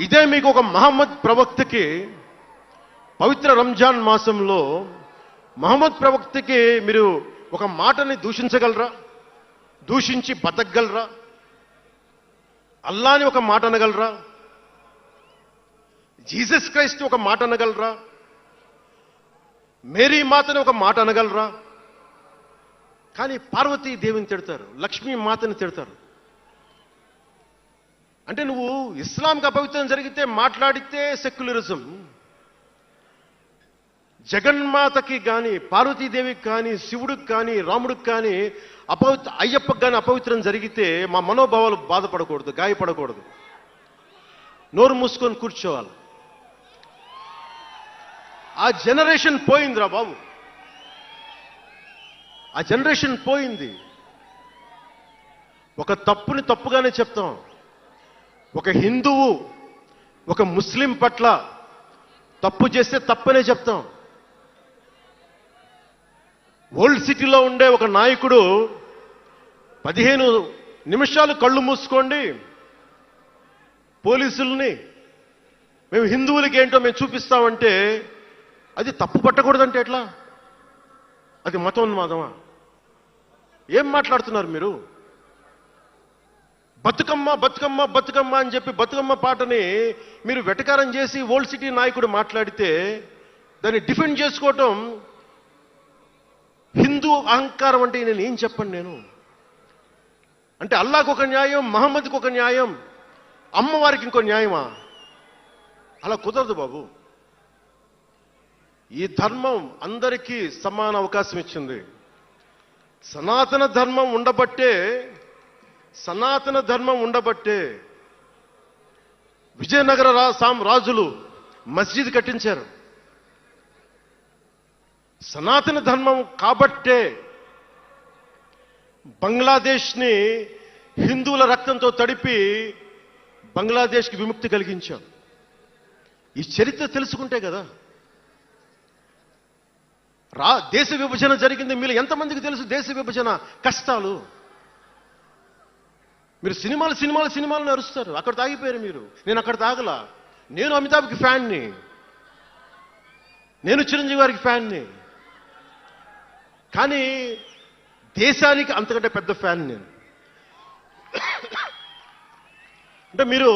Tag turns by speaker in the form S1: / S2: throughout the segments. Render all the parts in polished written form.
S1: ఇదే మీకు ఒక మహమ్మద్ ప్రవక్తకి పవిత్ర రంజాన్ మాసంలో మహమ్మద్ ప్రవక్తకి మీరు ఒక మాటని దూషించగలరా? దూషించి బతకగలరా? అల్లాని ఒక మాట అనగలరా? జీసస్ క్రైస్ట్ ఒక మాట అనగలరా? మేరీ మాతని ఒక మాట అనగలరా? కానీ పార్వతీ దేవిని తిడతారు, లక్ష్మీ మాతని తిడతారు. అంటే నువ్వు ఇస్లాంకి అపవిత్రం జరిగితే మాట్లాడితే సెక్యులరిజం, జగన్మాతకి కానీ పార్వతీదేవికి కానీ శివుడికి కానీ రాముడికి కానీ అయ్యప్పకి కానీ అపవిత్రం జరిగితే మా మనోభావాలు బాధపడకూడదు, గాయపడకూడదు, నోరు మూసుకొని కూర్చోవాలి. ఆ జనరేషన్ పోయిందిరా బాబు, ఆ జనరేషన్ పోయింది. ఒక తప్పుని తప్పుగానే చెప్తాం. ఒక హిందువు ఒక ముస్లిం పట్ల తప్పు చేస్తే తప్పనే చెప్తాం. ఓల్డ్ సిటీలో ఉండే ఒక నాయకుడు 15 నిమిషాలు కళ్ళు మూసుకోండి, పోలీసుల్ని మేము హిందువులకి ఏంటో మేము చూపిస్తామంటే అది తప్పు పట్టకూడదంటే ఎట్లా? అది మతోన్మాదమా? ఏం మాట్లాడుతున్నారు మీరు? బతుకమ్మ బతుకమ్మ బతుకమ్మ అని చెప్పి బతుకమ్మ పాటని మీరు వెటకారం చేసి ఓల్డ్ సిటీ నాయకుడు మాట్లాడితే దాన్ని డిఫెండ్ చేసుకోవటం హిందూ అహంకారం అంటే నేను ఏం చెప్పండి? నేను అంటే అల్లాహకు ఒక న్యాయం, మహమ్మద్కి ఒక న్యాయం, అమ్మవారికి ఇంకో న్యాయమా? అలా కుదరదు బాబు. ఈ ధర్మం అందరికీ సమాన అవకాశం ఇచ్చింది. సనాతన ధర్మం ఉండబట్టే విజయనగర రాజులు మస్జిద్ కట్టించారు. సనాతన ధర్మం కాబట్టే బంగ్లాదేశ్ని హిందువుల రక్తంతో తడిపి బంగ్లాదేశ్కి విముక్తి కలిగించాం. ఈ చరిత్ర తెలుసుకుంటే కదా. దేశ విభజన జరిగింది. మీరు ఎంతమందికి తెలుసు దేశ విభజన కష్టాలు? మీరు సినిమాలు అరుస్తారు, అక్కడ తాగిపోయారు మీరు. నేను అక్కడ తాగలా. నేను అమితాబ్కి ఫ్యాన్ని, నేను చిరంజీవి గారికి ఫ్యాన్ని, కానీ దేశానికి అంతకంటే పెద్ద ఫ్యాన్ నేను. అంటే మీరు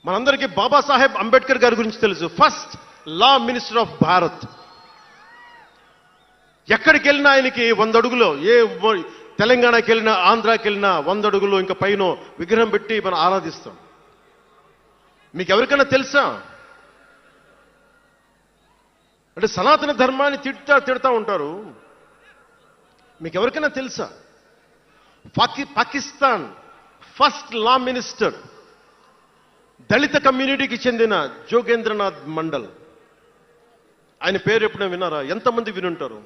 S1: మనందరికీ బాబాసాహెబ్ అంబేద్కర్ గారి గురించి తెలుసు. First law minister of Bharat. ఎక్కడికి వెళ్ళినా ఆయనకి 100 అడుగులో, తెలంగాణకి వెళ్ళినా ఆంధ్రాకి వెళ్ళినా 100 అడుగులు ఇంకా పైన విగ్రహం పెట్టి మనం ఆరాధిస్తాం. మీకు ఎవరికైనా తెలుసా? అంటే సనాతన ధర్మాన్ని తిడతా ఉంటారు. మీకు ఎవరికైనా తెలుసా? పాకిస్తాన్ ఫస్ట్ లా మినిస్టర్ దళిత కమ్యూనిటీకి చెందిన జోగేంద్రనాథ్ మండల్. ఆయన పేరు ఎప్పుడైనా విన్నారా? ఎంతమంది వినుంటారు?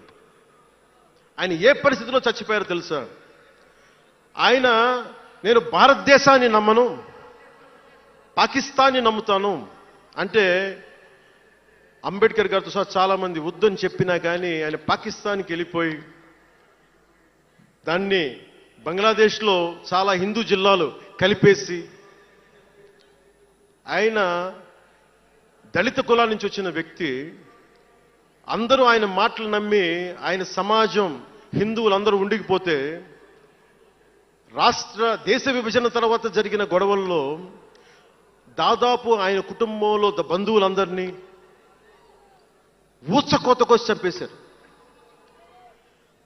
S1: ఆయన ఏ పరిస్థితిలో చచ్చిపోయారో తెలుసా? ఆయన నేను భారతదేశాన్ని నమ్మను, పాకిస్తాన్ని నమ్ముతాను అంటే అంబేద్కర్ గారితో సహా చాలా మంది వద్దని చెప్పినా కానీ ఆయన పాకిస్తాన్కి వెళ్ళిపోయి దాన్ని బంగ్లాదేశ్లో చాలా హిందూ జిల్లాలు కలిపేసి ఆయన దళిత కులాల నుంచి వచ్చిన వ్యక్తి. అందరూ ఆయన మాటలు నమ్మి ఆయన సమాజం హిందువులందరూ ఉండిపోతే దేశ విభజన తర్వాత జరిగిన గొడవల్లో దాదాపు ఆయన కుటుంబంలో బంధువులందరినీ ఊచకోతకొచ్చి చంపేశారు.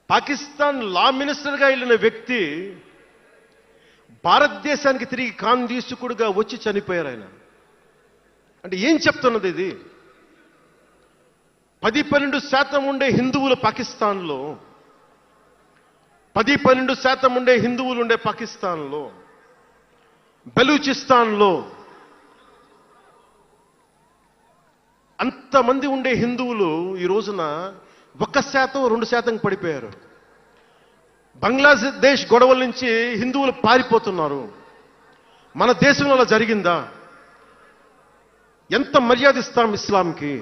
S1: పాకిస్తాన్ లా మినిస్టర్గా వెళ్ళిన వ్యక్తి భారతదేశానికి తిరిగి కాందీసుకుడుగా వచ్చి చనిపోయారు ఆయన. అంటే ఏం చెప్తున్నది ఇది? 10-12% ఉండే హిందువులు పాకిస్తాన్లో, 10-12% ఉండే హిందువులు ఉండే పాకిస్తాన్లో, బలూచిస్తాన్లో అంతమంది ఉండే హిందువులు ఈ రోజున 1%-2% పడిపోయారు. బంగ్లాదేశ్ గొడవల నుంచి హిందువులు పారిపోతున్నారు. మన దేశంలో అలా జరిగిందా? ఎంత మర్యాద ఇస్తాం ఇస్లాంకి?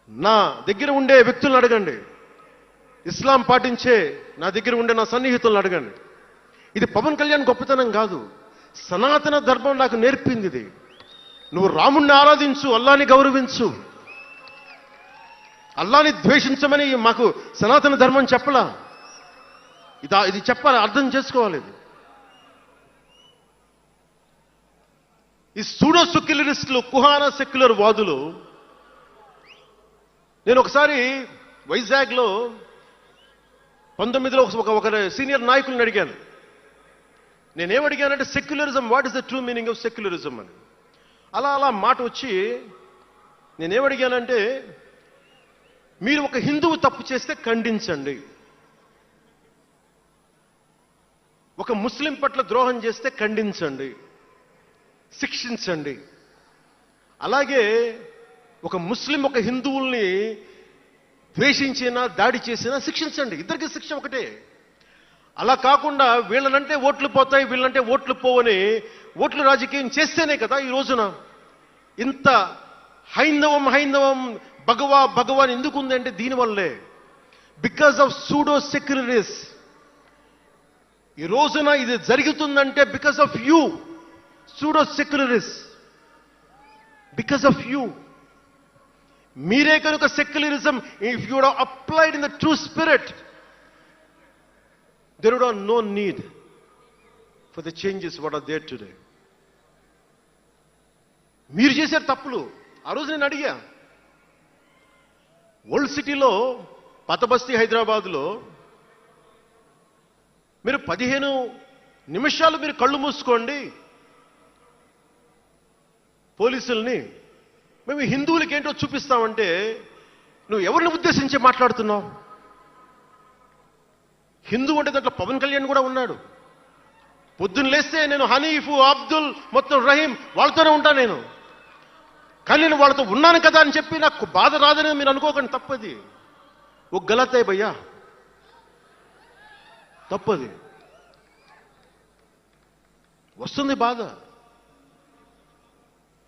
S1: నా దగ్గర ఉండే వ్యక్తులను అడగండి, ఇస్లాం పాటించే నా దగ్గర ఉండే నా సన్నిహితులను అడగండి. ఇది పవన్ కళ్యాణ్ గొప్పతనం కాదు, సనాతన ధర్మం నాకు నేర్పింది ఇది. నువ్వు రాముణ్ణి ఆరాధించు, అల్లాని గౌరవించు, అల్లాని ద్వేషించమని మాకు సనాతన ధర్మం చెప్పలా. ఇది చెప్పాలి, అర్థం చేసుకోవాలి. ఈ సూడో సెక్యులరిస్టులు, కుహాన సెక్యులర్ వాదులు. నేను ఒకసారి వైజాగ్లో 19లో ఒక సీనియర్ నాయకులను అడిగాను. నేనేమడిగానంటే, secularism, what is the true meaning of secularism అని. అలా మాట వచ్చి నేనేమడిగానంటే, మీరు ఒక హిందువు తప్పు చేస్తే ఖండించండి, ఒక ముస్లిం పట్ల ద్రోహం చేస్తే ఖండించండి, శిక్షించండి. అలాగే ఒక ముస్లిం ఒక హిందువుల్ని ద్వేషించినా దాడి చేసినా శిక్షించండి, ఇద్దరికి శిక్ష ఒకటే. అలా కాకుండా వీళ్ళనంటే ఓట్లు పోతాయి, వీళ్ళనంటే ఓట్లు పోవని ఓట్లు రాజకీయం చేస్తేనే కదా ఈ రోజున ఇంత హైందవం భగవాన్ ఎందుకు ఉంది అంటే దీనివల్లే, బికాజ్ ఆఫ్ సూడో సెక్యులరిస్. ఈ రోజున ఇది జరుగుతుందంటే because of you pseudo secularists, because of you. మీరే కనుక secularism, if you would have applied in the true spirit, there would have no need for the changes what are there today. మీరు చేశారు తప్పులు. ఆ రోజు నేను అడిగా, ఓల్డ్ సిటీలో పాతబస్తీ హైదరాబాద్లో మీరు 15 నిమిషాలు మీరు కళ్ళు మూసుకోండి పోలీసుల్ని, మేము హిందువులకి ఏంటో చూపిస్తామంటే, నువ్వు ఎవరిని ఉద్దేశించి మాట్లాడుతున్నావు? హిందూ అంటే దాంట్లో పవన్ కళ్యాణ్ కూడా ఉన్నాడు. పొద్దున్న లేస్తే నేను హనీఫ్, అబ్దుల్, మొత్తం రహీం వాళ్ళతోనే ఉంటాను నేను. కానీ నేను వాళ్ళతో ఉన్నాను కదా అని చెప్పి నాకు బాధ రాదని మీరు అనుకోకండి, తప్పది. ఓ గలత్ హై భయ్యా, తప్పది. వస్తుంది బాధ.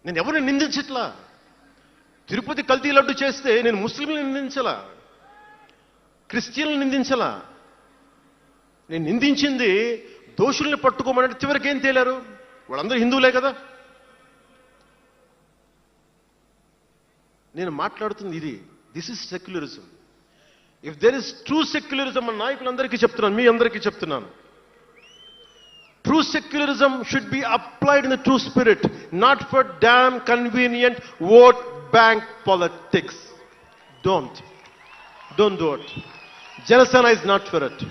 S1: నేను ఎవరిని నిందించట్లా. తిరుపతి కల్తీ లడ్డు చేస్తే నేను ముస్లింలను నిందించలా, క్రిస్టియన్లను నిందించలా. నేను నిందించింది దోషుల్ని పట్టుకోమని. చివరికి ఏం తేలారు? వాళ్ళందరూ హిందువులే కదా. నేను మాట్లాడుతుంది ఇది. This is secularism. If there is true secularism అని నాయకులందరికీ చెప్తున్నాను, మీ అందరికీ చెప్తున్నాను, true secularism should be applied in the true spirit, not for damn convenient vote bank politics. Don't do it. Janasena is not for it.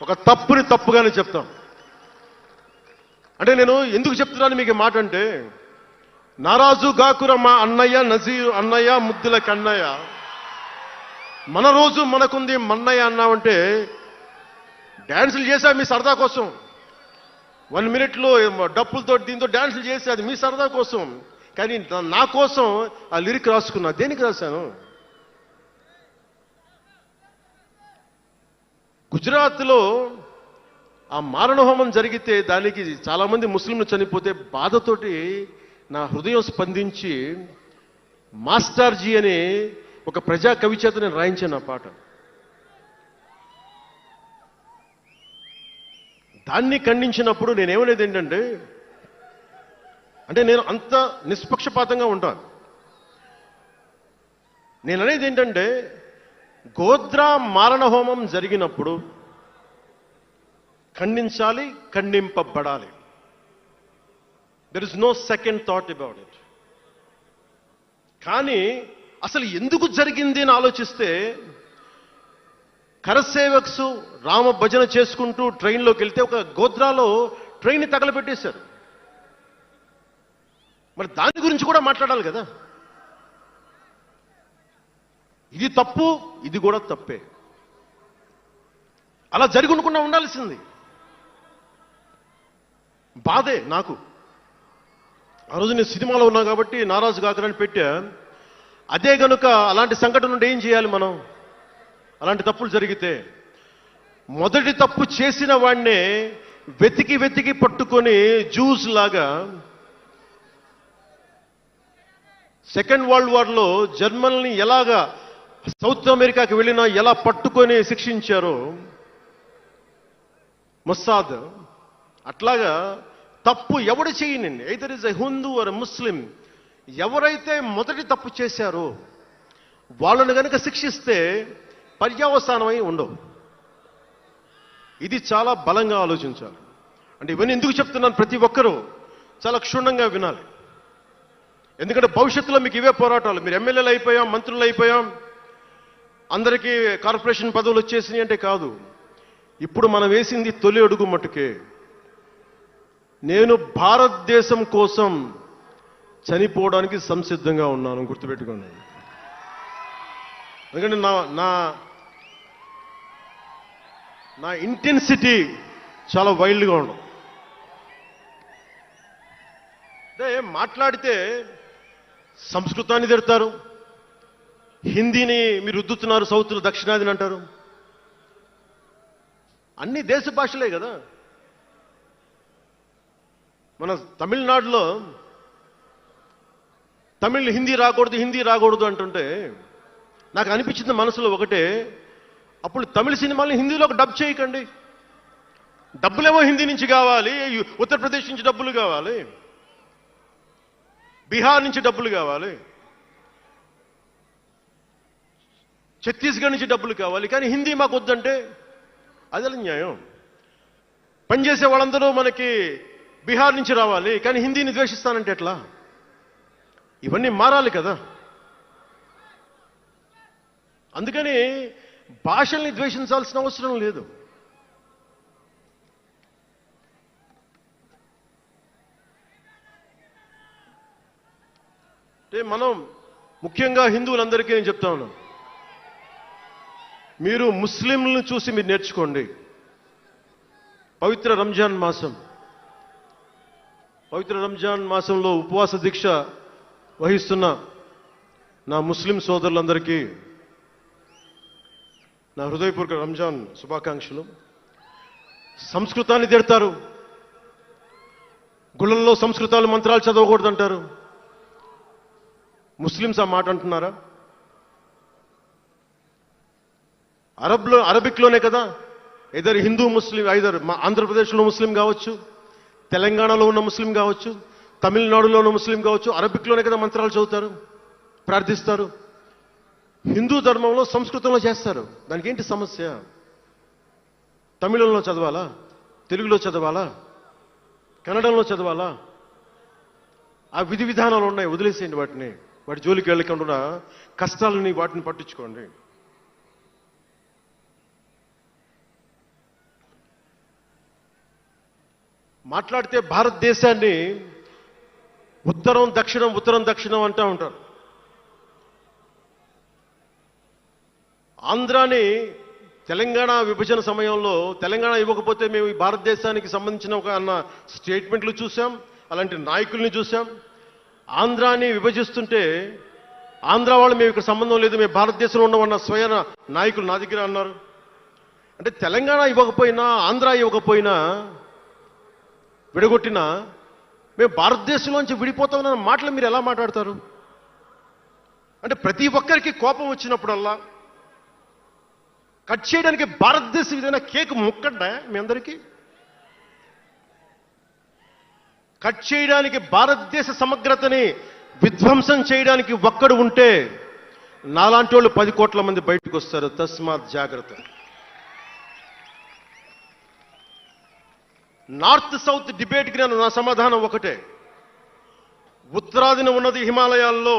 S1: ఒక తప్పుని తప్పుగానే చెప్తాం. అంటే నేను ఎందుకు చెప్తున్నాను మీకు మాట అంటే, నారాజు గాకుర మా అన్నయ్య నజీర్ అన్నయ్య ముద్దుల కన్నయ్య, మన రోజు మనకుంది మన్నయ్య అన్నామంటే, డ్యాన్సులు చేశా మీ సరదా కోసం, 1 minute డప్పులతో దీంతో డ్యాన్సులు చేసి, అది మీ సరదా కోసం. కానీ నా కోసం ఆ లిరిక్ రాసుకున్నా. దేనికి రాశాను? గుజరాత్లో ఆ మారణహోమం జరిగితే దానికి చాలామంది ముస్లింలు చనిపోతే బాధతోటి నా హృదయం స్పందించి మాస్టర్జీ అనే ఒక ప్రజా కవి చేత నేను రాయించాను ఆ పాట. దాన్ని ఖండించినప్పుడు నేనేమనేది ఏంటంటే, అంటే నేను అంత నిష్పక్షపాతంగా ఉంటాను. నేననేది ఏంటంటే, గోద్రా మారణహోమం జరిగినప్పుడు ఖండించాలి, ఖండింపబడాలి. There is no second thought about it. కానీ అసలు ఎందుకు జరిగింది అని ఆలోచిస్తే, కరసేవక్స్ రామ భజన చేసుకుంటూ ట్రైన్లోకి వెళ్తే ఒక గోద్రాలో ట్రైన్ని తగలబెట్టేశారు. మరి దాని గురించి కూడా మాట్లాడాలి కదా. ఇది తప్పు, ఇది కూడా తప్పే. అలా జరుగుకుండా ఉండాల్సింది. బాధే నాకు. ఆ రోజు నేను సినిమాలో ఉన్నా కాబట్టి నారాజు గాకరని పెట్టా. అదే గనుక అలాంటి సంఘటన నుండి ఏం చేయాలి మనం? అలాంటి తప్పులు జరిగితే మొదటి తప్పు చేసిన వాడినే వెతికి పట్టుకొని జ్యూస్ లాగా సెకండ్ వరల్డ్ వార్లో జర్మనీని ఎలాగా సౌత్ అమెరికాకి వెళ్ళినా ఎలా పట్టుకొని శిక్షించారో మొస్సాద్, అట్లాగా తప్పు ఎవడు చేయనండి, either is a Hindu or Muslim, ఎవరైతే మొదటి తప్పు చేశారో వాళ్ళను గనక శిక్షిస్తే పర్యవసానమై ఉండవు. ఇది చాలా బలంగా ఆలోచించాలి. అంటే ఇవన్నీ ఎందుకు చెప్తున్నాను, ప్రతి ఒక్కరూ చాలా క్షుణ్ణంగా వినాలి. ఎందుకంటే భవిష్యత్తులో మీకు ఇవే పోరాటాలు. మీరు ఎమ్మెల్యేలు అయిపోయాం, మంత్రులు అయిపోయాం, అందరికీ కార్పొరేషన్ పదవులు వచ్చేసినాయి అంటే కాదు. ఇప్పుడు మనం వేసింది తొలి అడుగు మట్టుకే. నేను భారతదేశం కోసం చనిపోవడానికి సంసిద్ధంగా ఉన్నాను, గుర్తుపెట్టుకోండి. ఎందుకంటే నా ఇంటెన్సిటీ చాలా వైల్డ్గా ఉండదు. అంటే మాట్లాడితే సంస్కృతాన్ని తిడతారు, హిందీని మీరు రుద్దుతున్నారు, సౌత్లో దక్షిణాదిని అంటారు. అన్ని దేశ భాషలే కదా. మన తమిళనాడులో తమిళ్ హిందీ రాకూడదు, హిందీ రాకూడదు అంటుంటే నాకు అనిపించింది మనసులో ఒకటే, అప్పుడు తమిళ సినిమాల్ని హిందీలోకి డబ్ చేయకండి. డబ్బులేమో హిందీ నుంచి కావాలి, ఉత్తరప్రదేశ్ నుంచి డబ్బులు కావాలి, బీహార్ నుంచి డబ్బులు కావాలి, ఛత్తీస్గఢ్ నుంచి డబ్బులు కావాలి, కానీ హిందీ మాకు వద్దంటే అదే న్యాయం. పనిచేసే వాళ్ళందరూ మనకి బీహార్ నుంచి రావాలి, కానీ హిందీని ద్వేషిస్తానంటే ఎట్లా? ఇవన్నీ మారాలి కదా. అందుకని భాషల్ని ద్వేషించాల్సిన అవసరం లేదు. అంటే మనం ముఖ్యంగా హిందువులందరికీ నేను చెప్తా ఉన్నాను, మీరు ముస్లింలను చూసి మీరు నేర్చుకోండి. పవిత్ర రంజాన్ మాసంలో ఉపవాస దీక్ష వహిస్తున్న నా ముస్లిం సోదరులందరికీ నా హృదయపూర్వక రంజాన్ శుభాకాంక్షలు. సంస్కృతాన్ని తిడతారు, గుళ్ళల్లో సంస్కృతాలు మంత్రాలు చదవకూడదంటారు. ముస్లిమ్స్ ఆ మాట అంటున్నారా? అరబిక్లోనే కదా, ఐదర్ హిందూ ముస్లిం, ఐదర్ ఆంధ్రప్రదేశ్లో ముస్లిం కావచ్చు, తెలంగాణలో ఉన్న ముస్లిం కావచ్చు, తమిళనాడులో ఉన్న ముస్లిం కావచ్చు, అరబిక్లోనే కదా మంత్రాలు చదువుతారు, ప్రార్థిస్తారు. హిందూ ధర్మంలో సంస్కృతంలో చేస్తారు. దానికి ఏంటి సమస్య? తమిళంలో చదవాలా, తెలుగులో చదవాలా, కన్నడంలో చదవాలా? ఆ విధి విధానాలు ఉన్నాయి, వదిలేసేయండి వాటిని. వాటి జోలికి వెళ్ళకుండా కష్టాలని వాటిని పట్టించుకోండి. మాట్లాడితే భారతదేశాన్ని ఉత్తరం దక్షిణం అంటూ ఉంటారు. ఆంధ్రాని తెలంగాణ విభజన సమయంలో తెలంగాణ ఇవ్వకపోతే మేము ఈ భారతదేశానికి సంబంధించిన ఒక అన్న స్టేట్మెంట్లు చూసాం, అలాంటి నాయకుల్ని చూసాం. ఆంధ్రాని విభజిస్తుంటే ఆంధ్ర వాళ్ళు మేము ఇక్కడ సంబంధం లేదు, మేము భారతదేశంలో ఉన్నవన్న స్వయం నాయకులు నా దగ్గర అన్నారు. అంటే తెలంగాణ ఇవ్వకపోయినా, ఆంధ్ర ఇవ్వకపోయినా, విడగొట్టినా మేము భారతదేశంలోంచి విడిపోతామన్న మాటలు మీరు ఎలా మాట్లాడతారు? అంటే ప్రతి ఒక్కరికి కోపం వచ్చినప్పుడల్లా కట్ చేయడానికి భారతదేశం ఏదైనా కేక్ ముక్కండా మీ అందరికీ? కట్ చేయడానికి, భారతదేశ సమగ్రతని విధ్వంసం చేయడానికి ఒక్కడు ఉంటే నాలాంటి వాళ్ళు 10 కోట్ల మంది బయటకు వస్తారు. తస్మాత్ జాగ్రత్త. నార్త్ సౌత్ డిబేట్కి నా సమాధానం ఒకటే. ఉత్తరాదిన ఉన్నది హిమాలయాల్లో,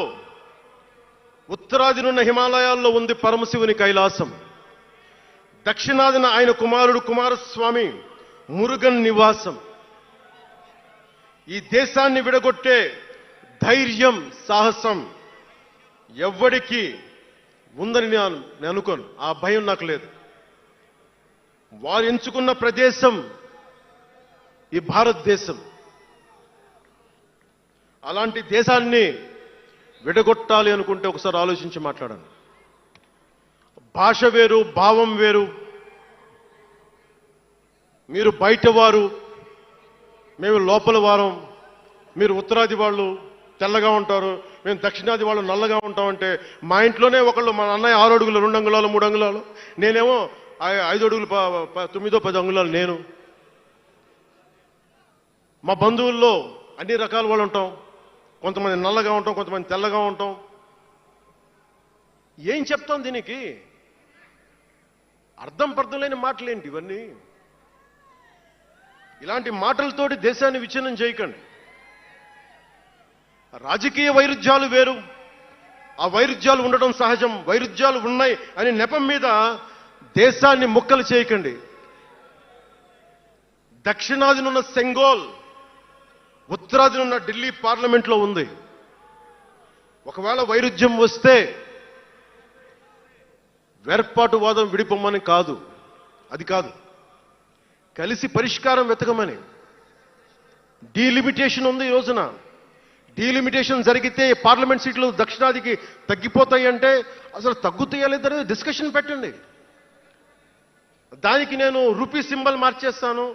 S1: ఉత్తరాదినున్న హిమాలయాల్లో ఉంది పరమశివుని కైలాసం. దక్షిణాదిన ఆయన కుమారుడు కుమారస్వామి మురుగన్ నివాసం. ఈ దేశాన్ని విడగొట్టే ధైర్యం, సాహసం ఎవ్వడికి ఉందని నేను అనుకోను. ఆ భయం నాకు లేదు. వారు ఎంచుకున్న ప్రదేశం ఈ భారతదేశం. అలాంటి దేశాన్ని విడగొట్టాలి అనుకుంటే ఒకసారి ఆలోచించి మాట్లాడండి. భాష వేరు, భావం వేరు. మీరు బయటవారు, మేము లోపల వారం. మీరు ఉత్తరాది వాళ్ళు తెల్లగా ఉంటారు, మేము దక్షిణాది వాళ్ళు నల్లగా ఉంటామంటే, మా ఇంట్లోనే ఒకళ్ళు, మా అన్నయ్య 6 అడుగులు 2 అంగుళాలు 3 అంగుళాలు, నేనేమో 5 అడుగులు 9 10 అంగుళాలు. నేను మా బంధువుల్లో అన్ని రకాల వాళ్ళు ఉంటాం. కొంతమంది నల్లగా ఉంటాం, కొంతమంది తెల్లగా ఉంటాం. ఏం చెప్తాం దీనికి? అర్థం పర్థం లేని మాటలేంటి ఇవన్నీ? ఇలాంటి మాటలతోటి దేశాన్ని విచ్ఛిన్నం చేయకండి. రాజకీయ వైరుధ్యాలు వేరు, ఆ వైరుధ్యాలు ఉండడం సహజం. వైరుధ్యాలు ఉన్నాయి అనే నెపం మీద దేశాన్ని ముక్కలు చేయకండి. దక్షిణాదినున్న సెంగోల్, ఉత్తరాదినున్న ఢిల్లీ పార్లమెంట్లో ఉంది. ఒకవేళ వైరుధ్యం వస్తే వేర్పాటువాదం విడిపోమని కాదు, అది కాదు, కలిసి పరిష్కారం వెతకమని. డీలిమిటేషన్ ఉంది ఈ రోజున. డీలిమిటేషన్ జరిగితే పార్లమెంట్ సీట్లు దక్షిణాదికి తగ్గిపోతాయి అంటే అసలు తగ్గుతాయా లేదని డిస్కషన్ పెట్టండి. దానికి నేను రూపీ సింబల్ మార్చేస్తాను,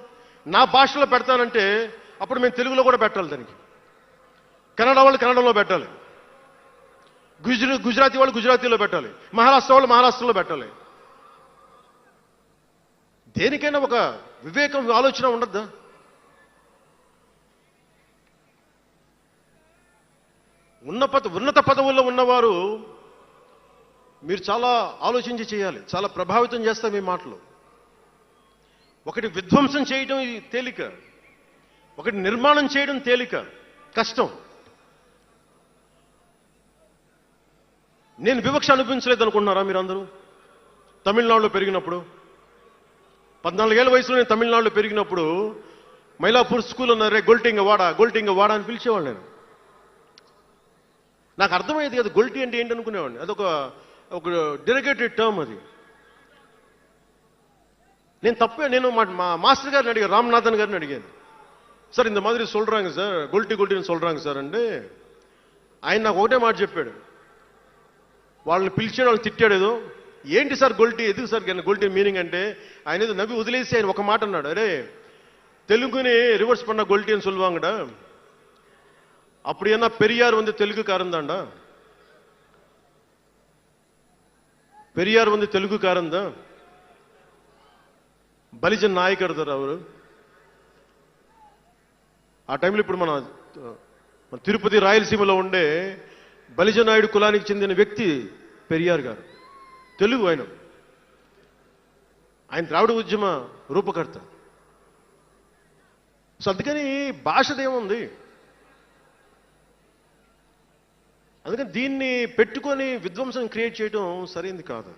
S1: నా భాషలో పెడతానంటే అప్పుడు మేము తెలుగులో కూడా పెట్టాలి. దానికి కన్నడ వాళ్ళు కన్నడలో పెట్టాలి, గుజరాతీ వాళ్ళు గుజరాతీలో పెట్టాలి, మహారాష్ట్ర వాళ్ళు మహారాష్ట్రలో పెట్టాలి. దేనికైనా ఒక వివేకం, ఆలోచన ఉండద్దా? ఉన్నత పదవుల్లో ఉన్నవారు మీరు చాలా ఆలోచించి చేయాలి. చాలా ప్రభావితం చేస్తాయి మీ మాటలు. ఒకటి విధ్వంసం చేయడం తేలిక, ఒకటి నిర్మాణం చేయడం తేలిక, కష్టం. నేను వివక్ష అనిపించలేదు అనుకుంటున్నారా మీరందరూ? తమిళనాడులో పెరిగినప్పుడు 14 ఏళ్ల వయసులో నేను తమిళనాడులో పెరిగినప్పుడు మైలాపూర్ స్కూల్ అన్నారే, గొల్టింగ వాడ అని పిలిచేవాడు. నేను నాకు అర్థమయ్యేది కదా గొల్టీ అంటే ఏంటి అనుకునేవాడిని. అదొక డెరిగేటెడ్ టర్మ్ అది. నేను మా మాస్టర్ గారిని అడిగాను, రామ్నాథన్ గారిని అడిగాను, సార్ ఇంత మాదిరి சொல்றாங்க సార్, గొల్టీని சொல்றாங்க సార్ అంటే ఆయన నాకు ఒకటే మాట చెప్పాడు. వాళ్ళని పిలిచాడు, వాళ్ళు తిట్టాడు ఏదో. ఏంటి సార్ గొల్టీ, ఎందుకు సార్ గొల్టీ మీనింగ్ అంటే ఆయన ఏదో నవ్వి వదిలేసి ఆయన ఒక మాట అన్నాడు, అరే తెలుగుని రివర్స్ பண்ண గొల్టీ అని சொல்லுவாங்கடா, அப்படி என்ன பெரியார் வந்து தெலுங்குக்காரன் தான்டா, பெரியார் வந்து தெலுங்குக்காரன் தான், బలిజన్ నాయకర్ సార్ అవరు. ఆ టైంలో ఇప్పుడు మన తిరుపతి రాయలసీమలో ఉండే బలిజ నాయుడు కులానికి చెందిన వ్యక్తి పెరియార్ గారు, తెలుగు. ఆయన ద్రావిడ ఉద్యమ రూపకర్త. సో అందుకని భాషదేముంది, అందుకని దీన్ని పెట్టుకొని విధ్వంసం క్రియేట్ చేయడం సరైంది కాదు.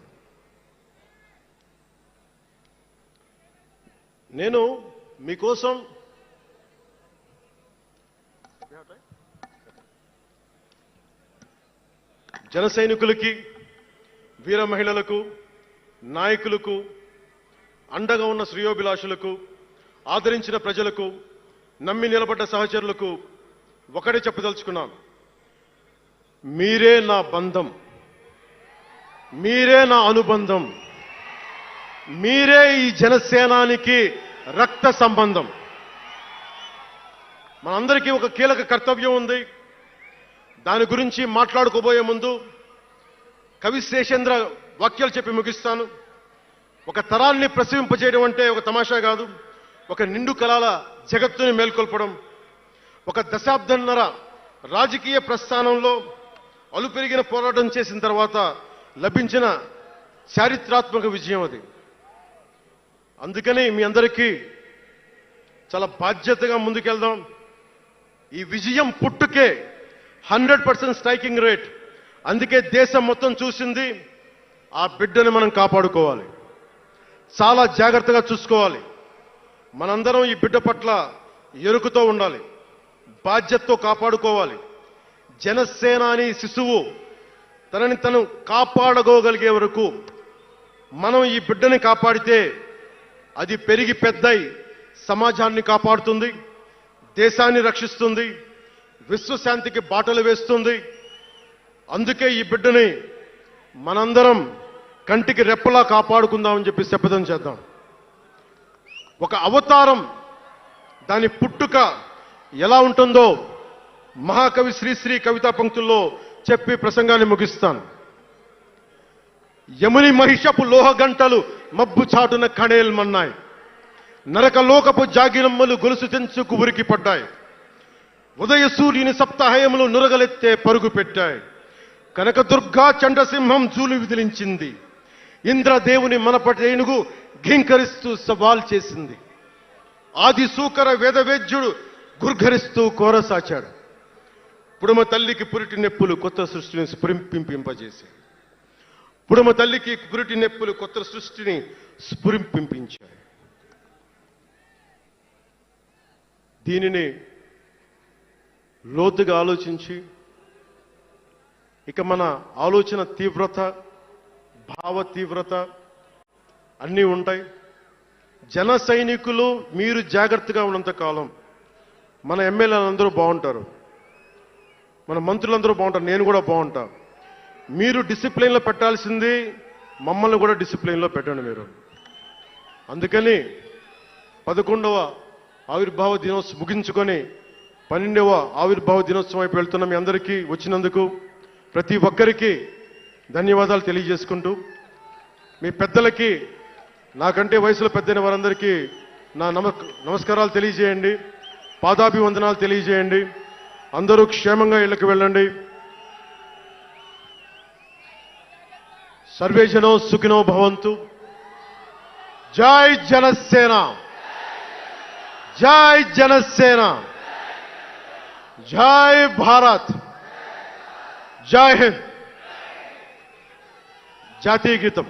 S1: నేను మీకోసం జన సైనికులకి, వీర మహిళలకు, నాయకులకు, అండగా ఉన్న శ్రేయోభిలాషులకు, ఆదరించిన ప్రజలకు, నమ్మి నిలబడ్డ సహచరులకు ఒకటే చెప్పదలుచుకున్నాను, మీరే నా బంధం, మీరే నా అనుబంధం, మీరే ఈ జనసేనానికి రక్త సంబంధం. మనందరికీ ఒక కీలక కర్తవ్యం ఉంది. దాని గురించి మాట్లాడుకోబోయే ముందు కవి శేషేంద్ర వాక్యాలు చెప్పి ముగిస్తాను. ఒక తరాన్ని ప్రసవింపజేయడం అంటే ఒక తమాషా కాదు, ఒక నిండు కళల జగత్తుని మేల్కొల్పడం. ఒక దశాబ్దన్నర రాజకీయ ప్రస్థానంలో అలుపెరిగిన పోరాటం చేసిన తర్వాత లభించిన చారిత్రాత్మక విజయం అది. అందుకని మీ అందరికీ చాలా బాధ్యతగా ముందుకెళ్దాం. ఈ విజయం పుట్టుకే 100% స్ట్రైకింగ్ రేట్. అందుకే దేశం మొత్తం చూసింది. ఆ బిడ్డని మనం కాపాడుకోవాలి, చాలా జాగ్రత్తగా చూసుకోవాలి. మనందరం ఈ బిడ్డ పట్ల ఎరుకుతో ఉండాలి, బాధ్యతతో కాపాడుకోవాలి. జనసేనాని శిశువు తనని తను కాపాడుకోగలిగే వరకు మనం ఈ బిడ్డని కాపాడితే అది పెరిగి పెద్దై సమాజాన్ని కాపాడుతుంది, దేశాన్ని రక్షిస్తుంది, విశ్వశాంతికి బాటలు వేస్తుంది. అందుకే ఈ బిడ్డని మనందరం కంటికి రెప్పలా కాపాడుకుందామని చెప్పి శపథం చేద్దాం. ఒక అవతారం, దాని పుట్టుక ఎలా ఉంటుందో మహాకవి శ్రీశ్రీ కవితా పంక్తుల్లో చెప్పి ప్రసంగాన్ని ముగిస్తాను. యముని మహిషపు లోహ గంటలు మబ్బు చాటున కణేల్మన్నాయి, నరకలోకపు జాగిరమ్మలు గొలుసు తెంచుకు ఉరికి పడ్డాయి. ఉదయ సూర్యుని సప్తాహయములు నురగలెత్తే పరుగు పెట్టాయి. కనకదుర్గా చండసింహం జూలు విదిలించింది. ఇంద్రదేవుని మనపటి ఏనుగు ఘీంకరిస్తూ సవాల్ చేసింది. ఆది సూకర వేదవేద్యుడు గుర్ఘరిస్తూ కోరసాచాడు. పుడమ తల్లికి పురిటి నెప్పులు కొత్త సృష్టిని స్ఫురింపింపజేశాయి. పుడమ తల్లికి పురిటి నెప్పులు కొత్త సృష్టిని స్ఫురింపించాయి. దీనిని లోతుగా ఆలోచించి ఇక మన ఆలోచన తీవ్రత, భావ తీవ్రత అన్నీ ఉంటాయి. జన సైనికులు మీరు జాగ్రత్తగా ఉన్నంత కాలం మన ఎమ్మెల్యేలందరూ బాగుంటారు, మన మంత్రులందరూ బాగుంటారు, నేను కూడా బాగుంటా. మీరు డిసిప్లిన్లో పెట్టాల్సింది మమ్మల్ని కూడా డిసిప్లిన్లో పెట్టండి మీరు. అందుకని 11వ ఆవిర్భావ దినోత్సవం ముగించుకొని 12వ ఆవిర్భావ దినోత్సవం వైపు వెళ్తున్న మీ అందరికీ వచ్చినందుకు ప్రతి ఒక్కరికి ధన్యవాదాలు తెలియజేసుకుంటూ, మీ పెద్దలకి, నాకంటే వయసులో పెద్దైన వారందరికీ నా నమస్కారాలు తెలియజేయండి, పాదాభివందనాలు తెలియజేయండి. అందరూ క్షేమంగా ఇళ్లకు వెళ్ళండి. సర్వే జనో సుఖినో భవంతు. జై జనసేన, జై జనసేన, జై భారత్, జై హింద్. జాతీయ గీతం.